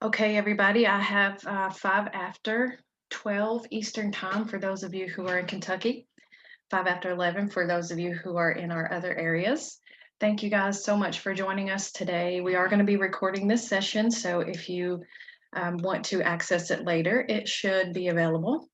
Okay, everybody, I have 5 after 12 Eastern Time for those of you who are in Kentucky, 5 after 11 for those of you who are in our other areas. Thank you guys so much for joining us today. We are going to be recording this session, so if you want to access it later, it should be available.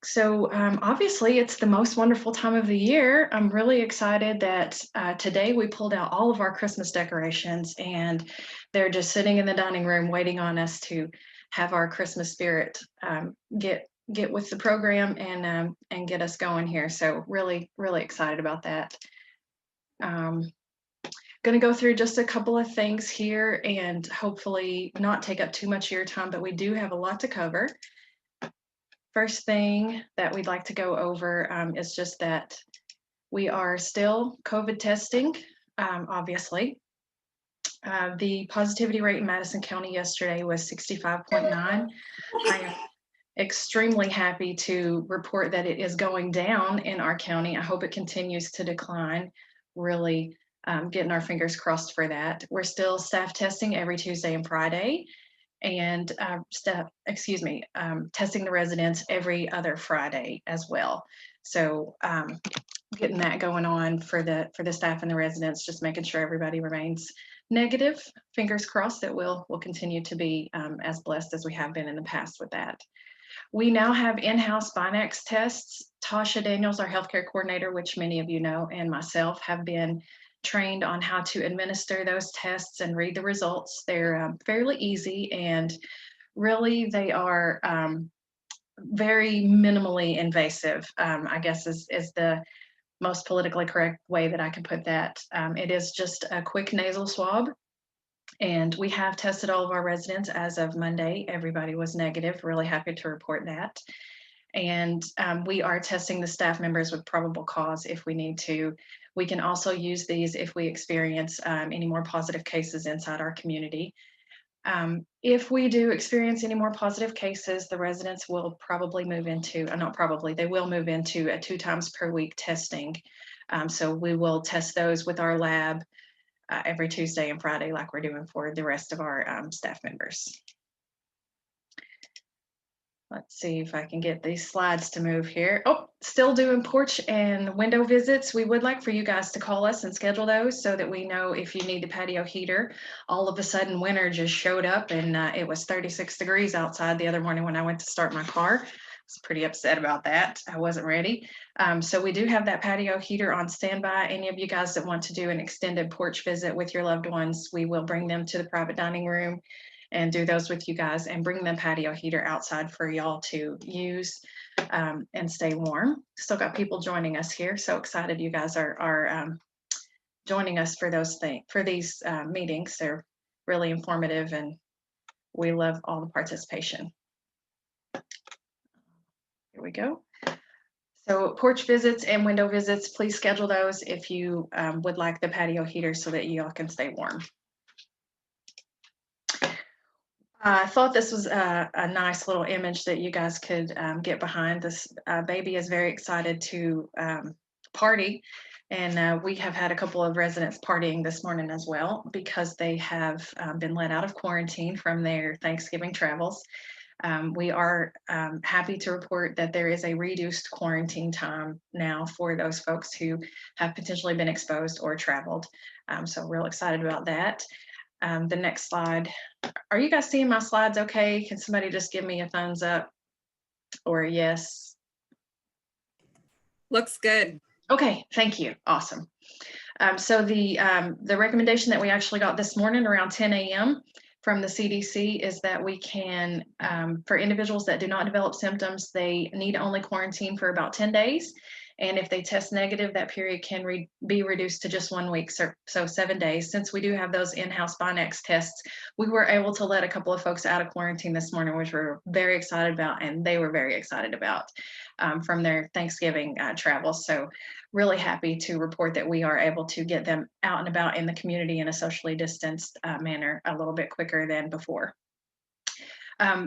So obviously, it's the most wonderful time of the year. I'm really excited that today we pulled out all of our Christmas decorations and they're just sitting in the dining room waiting on us to have our Christmas spirit get with the program and get us going here. So really excited about that. Um, Going to go through just a couple of things here and hopefully not take up too much of your time, but we do have a lot to cover. First thing that we'd like to go over is just that we are still COVID testing, obviously. The positivity rate in Madison County yesterday was 65.9. I am extremely happy to report that it is going down in our county. I hope it continues to decline. Really getting our fingers crossed for that. We're still staff testing every Tuesday and Friday and testing the residents every other Friday as well. So getting that going on for the staff and the residents, just making sure everybody remains negative. Fingers crossed that we'll continue to be as blessed as we have been in the past with that. We now have in-house Binax tests. Tasha Daniels, our healthcare coordinator, which many of you know, and myself have been trained on how to administer those tests and read the results. They're fairly easy and really they are very minimally invasive, I guess is the most politically correct way that I can put that. It is just a quick nasal swab. And we have tested all of our residents as of Monday. Everybody was negative. Really happy to report that. And we are testing the staff members with probable cause if we need to. We can also use these if we experience any more positive cases inside our community. If we do experience any more positive cases, the residents will probably move into, not probably, they will move into a 2 times per week testing. So we will test those with our lab every Tuesday and Friday like we're doing for the rest of our staff members. Let's see if I can get these slides to move here. Oh, still doing porch and window visits. We would like for you guys to call us and schedule those so that we know if you need the patio heater. All of a sudden winter just showed up and it was 36 degrees outside the other morning when I went to start my car. I was pretty upset about that. I wasn't ready. So we do have that patio heater on standby. Any of you guys that want to do an extended porch visit with your loved ones, we will bring them to the private dining room and do those with you guys and bring the patio heater outside for y'all to use and stay warm. Still got people joining us here. So excited you guys are joining us for these meetings. They're really informative and we love all the participation. Here we go. So porch visits and window visits, please schedule those if you would like the patio heater so that y'all can stay warm. I thought this was a nice little image that you guys could get behind. This baby is very excited to party, and we have had a couple of residents partying this morning as well because they have been let out of quarantine from their Thanksgiving travels. We are happy to report that there is a reduced quarantine time now for those folks who have potentially been exposed or traveled. So real excited about that. The next slide. Are you guys seeing my slides okay? Can somebody just give me a thumbs up or a yes? Looks good. Okay, thank you. Awesome. So the recommendation that we actually got this morning around 10 a.m. from the CDC is that we can, for individuals that do not develop symptoms, they need only quarantine for about 10 days. And if they test negative, that period can be reduced to just 1 week, so 7 days. Since we do have those in-house Binax tests, we were able to let a couple of folks out of quarantine this morning, which we're very excited about, and they were very excited about from their Thanksgiving travels. So really happy to report that we are able to get them out and about in the community in a socially distanced manner a little bit quicker than before.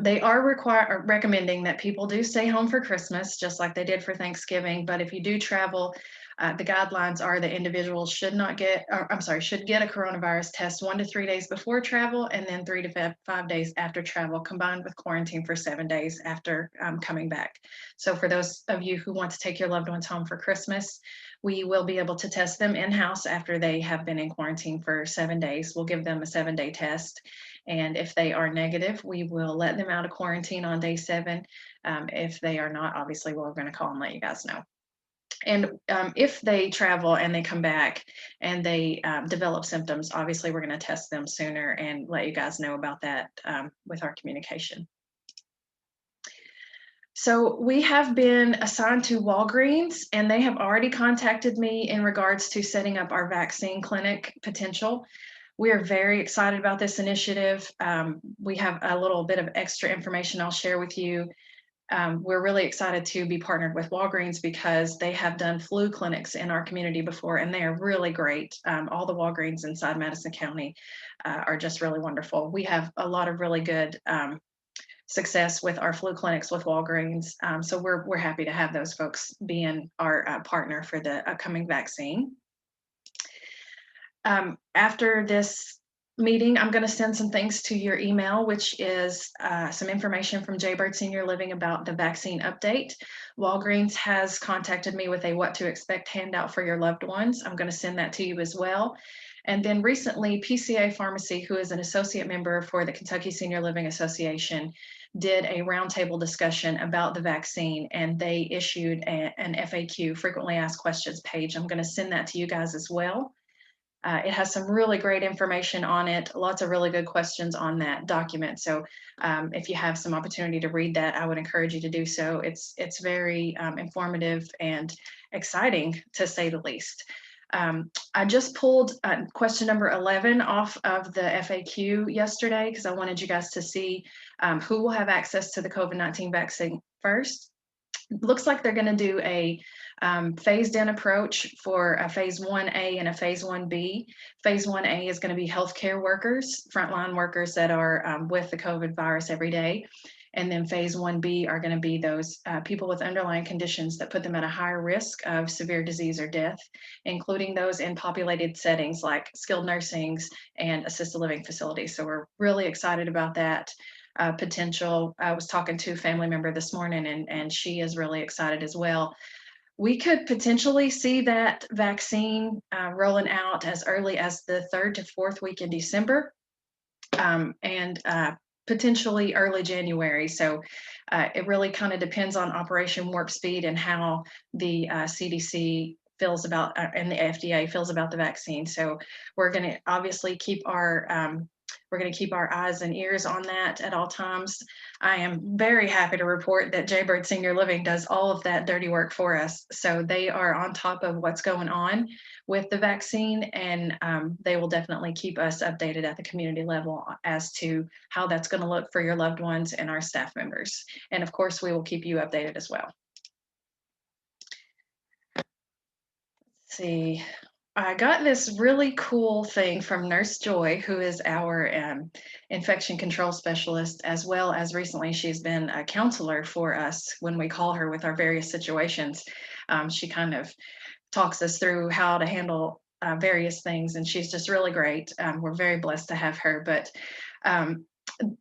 They are recommending that people do stay home for Christmas, just like they did for Thanksgiving. But if you do travel, The guidelines are that individuals should not get, or, I'm sorry, should get a coronavirus test 1 to 3 days before travel, and then 3 to 5 days after travel, combined with quarantine for 7 days after coming back. So for those of you who want to take your loved ones home for Christmas, we will be able to test them in-house after they have been in quarantine for 7 days. We'll give them a 7-day test. And if they are negative, we will let them out of quarantine on day 7. If they are not, obviously, we're going to call and let you guys know. And if they travel and they come back and they develop symptoms, obviously, we're going to test them sooner and let you guys know about that with our communication. So we have been assigned to Walgreens, and they have already contacted me in regards to setting up our vaccine clinic potential. We are very excited about this initiative. We have a little bit of extra information I'll share with you. We're really excited to be partnered with Walgreens because they have done flu clinics in our community before, and they are really great. All the Walgreens inside Madison County are just really wonderful. We have a lot of really good success with our flu clinics with Walgreens. So we're happy to have those folks being our partner for the upcoming vaccine. After this meeting, I'm going to send some things to your email, which is some information from Jaybird Senior Living about the vaccine update. Walgreens has contacted me with a what to expect handout for your loved ones. I'm going to send that to you as well. And then recently, PCA Pharmacy, who is an associate member for the Kentucky Senior Living Association, did a roundtable discussion about the vaccine, and they issued an FAQ, frequently asked questions page. I'm going to send that to you guys as well. It has some really great information on it, lots of really good questions on that document. So if you have some opportunity to read that, I would encourage you to do so. It's very informative and exciting, to say the least. I just pulled question number 11 off of the FAQ yesterday because I wanted you guys to see who will have access to the COVID-19 vaccine first. It looks like they're going to do a phased in approach for a phase 1A and a phase 1B. Phase 1A is going to be healthcare workers, frontline workers that are with the COVID virus every day. And then phase 1B are going to be those people with underlying conditions that put them at a higher risk of severe disease or death, including those in populated settings like skilled nursings and assisted living facilities. So we're really excited about that potential. I was talking to a family member this morning, and she is really excited as well. We could potentially see that vaccine rolling out as early as the 3rd to 4th week in December. And potentially early January. So it really kind of depends on Operation Warp Speed and how the CDC feels about and the FDA feels about the vaccine. So we're going to obviously keep our eyes and ears on that at all times. I am very happy to report that Jaybird Senior Living does all of that dirty work for us. So they are on top of what's going on with the vaccine, and they will definitely keep us updated at the community level as to how that's going to look for your loved ones and our staff members. And of course, we will keep you updated as well. Let's see. I got this really cool thing from Nurse Joy, who is our infection control specialist, as well as recently she's been a counselor for us when we call her with our various situations. She kind of talks us through how to handle various things, and she's just really great. We're very blessed to have her. But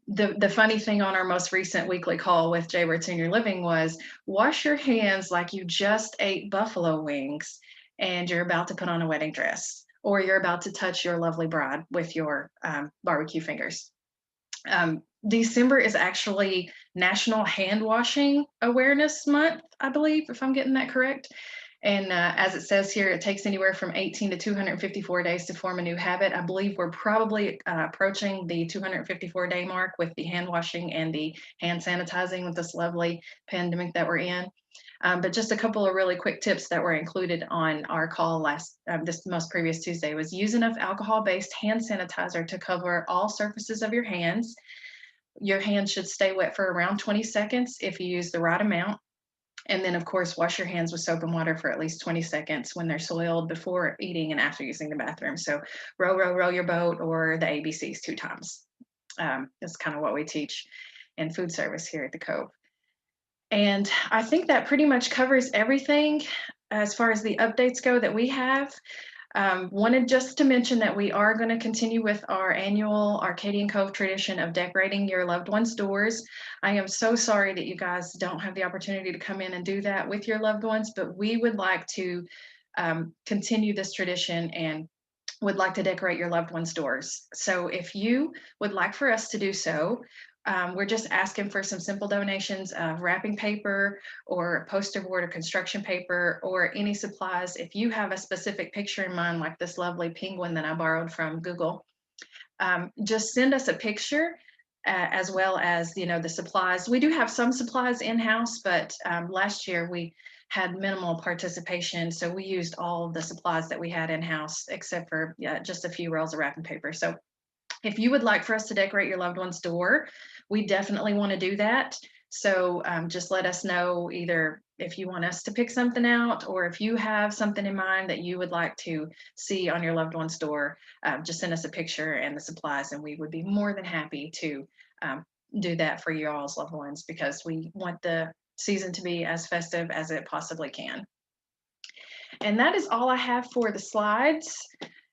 the funny thing on our most recent weekly call with Jaybird Senior Living was, wash your hands like you just ate buffalo wings and you're about to put on a wedding dress, or you're about to touch your lovely bride with your barbecue fingers. December is actually National Hand Washing Awareness Month, I believe, if I'm getting that correct. And as it says here, it takes anywhere from 18 to 254 days to form a new habit. I believe we're probably approaching the 254-day mark with the hand washing and the hand sanitizing with this lovely pandemic that we're in. But just a couple of really quick tips that were included on our call this most previous Tuesday was: use enough alcohol-based hand sanitizer to cover all surfaces of your hands. Your hands should stay wet for around 20 seconds if you use the right amount. And then, of course, wash your hands with soap and water for at least 20 seconds when they're soiled, before eating and after using the bathroom. So row, row, row your boat, or the ABCs 2 times. That's kind of what we teach in food service here at the Cove. And I think that pretty much covers everything. as far as the updates go that we have, wanted just to mention that we are going to continue with our annual Arcadian Cove tradition of decorating your loved ones' doors. I am so sorry that you guys don't have the opportunity to come in and do that with your loved ones, but we would like to continue this tradition and would like to decorate your loved ones' doors. So if you would like for us to do so, we're just asking for some simple donations of wrapping paper or poster board or construction paper or any supplies. If you have a specific picture in mind, like this lovely penguin that I borrowed from Google, just send us a picture as well as, the supplies. We do have some supplies in-house, but last year we had minimal participation. So we used all of the supplies that we had in-house, except for just a few rolls of wrapping paper. So if you would like for us to decorate your loved one's door, we definitely want to do that. So just let us know either if you want us to pick something out or if you have something in mind that you would like to see on your loved one's door, just send us a picture and the supplies, and we would be more than happy to do that for your all's loved ones, because we want the season to be as festive as it possibly can. And that is all I have for the slides.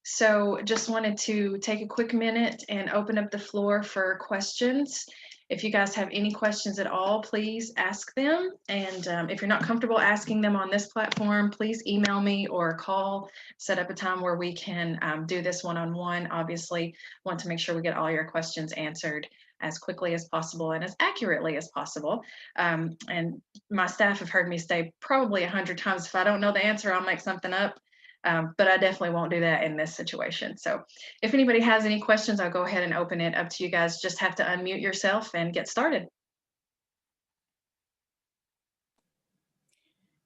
So just wanted to take a quick minute and open up the floor for questions. If you guys have any questions at all, please ask them. And if you're not comfortable asking them on this platform, please email me or call, set up a time where we can do this one-on-one. Obviously, want to make sure we get all your questions answered as quickly as possible and as accurately as possible. And my staff have heard me say probably 100 times, if I don't know the answer, I'll make something up. But I definitely won't do that in this situation. So if anybody has any questions, I'll go ahead and open it up to you guys. Just have to unmute yourself and get started.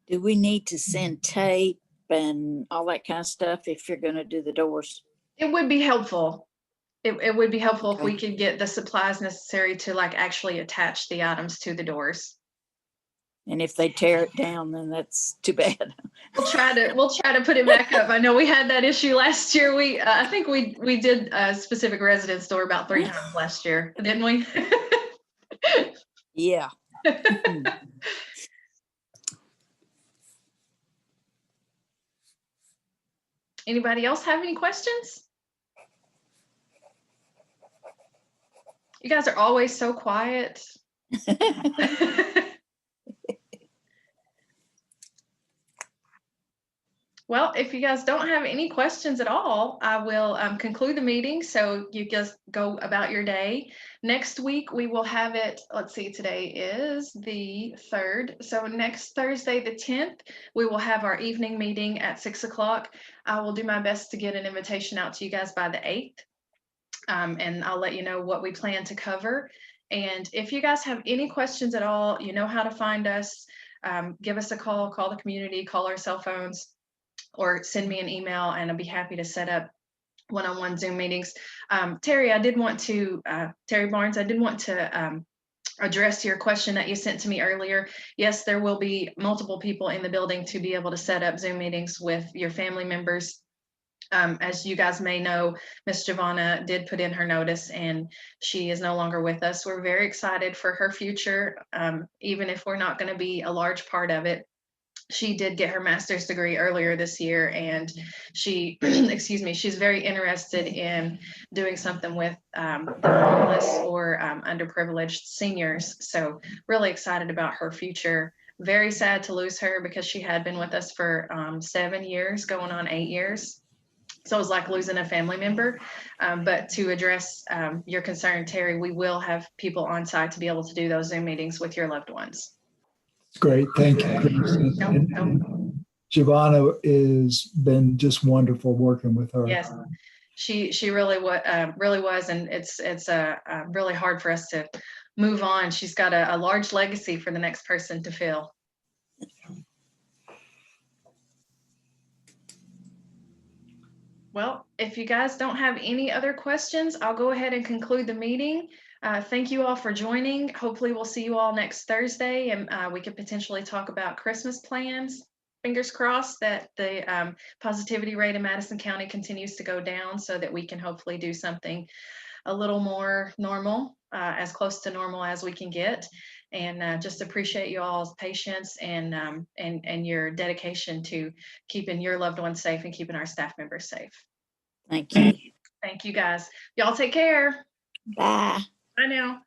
Do we need to send tape and all that kind of stuff if you're going to do the doors? It would be helpful. It would be helpful Okay. if we could get the supplies necessary to actually attach the items to the doors. And if they tear it down, then that's too bad. We'll try to put it back up. I know we had that issue last year. I think we did a specific residence door about 3 times last year, didn't we? Yeah. Anybody else have any questions? You guys are always so quiet. Well, if you guys don't have any questions at all, I will conclude the meeting. So you just go about your day. Next week, we will have it. Let's see, today is the 3rd. So next Thursday, the 10th, we will have our evening meeting at 6 o'clock. I will do my best to get an invitation out to you guys by the 8th. And I'll let you know what we plan to cover. And if you guys have any questions at all, you know how to find us. Give us a call the community, call our cell phones, or send me an email, and I'll be happy to set up one-on-one Zoom meetings. Terry Barnes, I did want to address your question that you sent to me earlier. Yes, there will be multiple people in the building to be able to set up Zoom meetings with your family members. As you guys may know, Miss Giovanna did put in her notice and she is no longer with us. We're very excited for her future, even if we're not going to be a large part of it. She did get her master's degree earlier this year, and she, excuse me, she's very interested in doing something with the homeless or underprivileged seniors. So really excited about her future. Very sad to lose her because she had been with us for 7 years, going on 8 years. So it was like losing a family member. But to address your concern, Terry, we will have people on site to be able to do those Zoom meetings with your loved ones. Great, thank you, Chris. And Giovanna has been just wonderful working with her. Yes, she really was, and it's really hard for us to move on. She's got a large legacy for the next person to fill. Well, if you guys don't have any other questions, I'll go ahead and conclude the meeting. Thank you all for joining. Hopefully we'll see you all next Thursday, and we could potentially talk about Christmas plans. Fingers crossed that the positivity rate in Madison County continues to go down so that we can hopefully do something a little more normal, as close to normal as we can get. and just appreciate you all's patience and your dedication to keeping your loved ones safe and keeping our staff members safe. Thank you. Thank you guys. Y'all take care. Bye. Bye now.